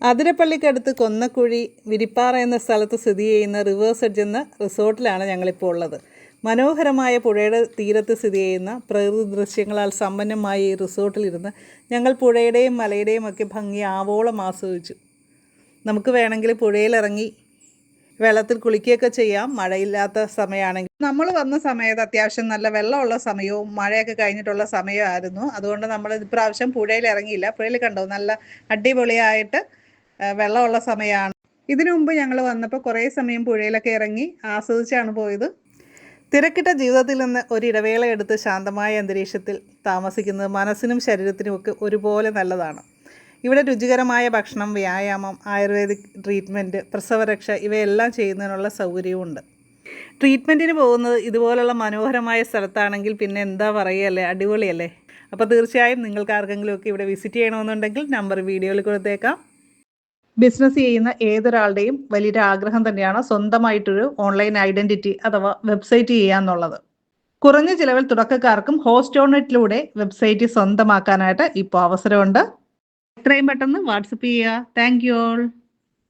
അതിരപ്പള്ളിക്കടുത്ത് കൊന്നക്കുഴി വിരിപ്പാറ എന്ന സ്ഥലത്ത് സ്ഥിതി ചെയ്യുന്ന റിവേഴ്സ് എഡ്ജ് എന്ന റിസോർട്ടിലാണ് ഞങ്ങളിപ്പോൾ ഉള്ളത്. മനോഹരമായ പുഴയുടെ തീരത്ത് സ്ഥിതി ചെയ്യുന്ന പ്രകൃതി ദൃശ്യങ്ങളാൽ സമ്പന്നമായ ഈ റിസോർട്ടിലിരുന്ന് ഞങ്ങൾ പുഴയുടെയും മലയുടെയും ഒക്കെ ഭംഗി ആവോളം ആസ്വദിച്ചു. നമുക്ക് വേണമെങ്കിൽ പുഴയിലിറങ്ങി വെള്ളത്തിൽ കുളിക്കുകയൊക്കെ ചെയ്യാം. മഴയില്ലാത്ത സമയമാണെങ്കിൽ. നമ്മൾ വന്ന സമയത്ത് അത്യാവശ്യം നല്ല വെള്ളമുള്ള സമയവും മഴയൊക്കെ കഴിഞ്ഞിട്ടുള്ള സമയമായിരുന്നു. അതുകൊണ്ട് നമ്മൾ ഇപ്രാവശ്യം പുഴയിൽ ഇറങ്ങിയില്ല. പുഴയിൽ കണ്ടോ, നല്ല അടിപൊളിയായിട്ട് വെള്ളമുള്ള സമയമാണ്. ഇതിനു മുമ്പ് ഞങ്ങൾ വന്നപ്പോൾ കുറേ സമയം പുഴയിലൊക്കെ ഇറങ്ങി ആസ്വദിച്ചാണ് പോയത്. തിരക്കിട്ട ജീവിതത്തിൽ നിന്ന് ഒരിടവേള എടുത്ത് ശാന്തമായ അന്തരീക്ഷത്തിൽ താമസിക്കുന്നത് മനസ്സിനും ശരീരത്തിനുമൊക്കെ ഒരുപോലെ നല്ലതാണ്. ഇവിടെ രുചികരമായ ഭക്ഷണം, വ്യായാമം, ആയുർവേദിക് ട്രീറ്റ്മെൻറ്റ്, പ്രസവരക്ഷ ഇവയെല്ലാം ചെയ്യുന്നതിനുള്ള സൗകര്യവുമുണ്ട്. ട്രീറ്റ്മെൻറ്റിന് പോകുന്നത് ഇതുപോലുള്ള മനോഹരമായ സ്ഥലത്താണെങ്കിൽ പിന്നെ എന്താ പറയുകയല്ലേ, അടിപൊളിയല്ലേ. അപ്പോൾ തീർച്ചയായും നിങ്ങൾക്ക് ആർക്കെങ്കിലുമൊക്കെ ഇവിടെ വിസിറ്റ് ചെയ്യണമെന്നുണ്ടെങ്കിൽ നമ്പർ വീഡിയോയിൽ കൊടുത്തേക്കാം. ബിസിനസ് ചെയ്യുന്ന ഏതൊരാളുടെയും വലിയൊരു ആഗ്രഹം തന്നെയാണ് സ്വന്തമായിട്ടൊരു ഓൺലൈൻ ഐഡൻറ്റിറ്റി അഥവാ വെബ്സൈറ്റ് ചെയ്യാന്നുള്ളത്. കുറഞ്ഞ ചിലവിൽ തുടക്കക്കാർക്കും ഹോസ്റ്റോനെറ്റിലൂടെ വെബ്സൈറ്റ് സ്വന്തമാക്കാനായിട്ട് ഇപ്പോൾ അവസരമുണ്ട്. എത്രയും പെട്ടെന്ന് വാട്സപ്പ് ചെയ്യുക. Thank you all.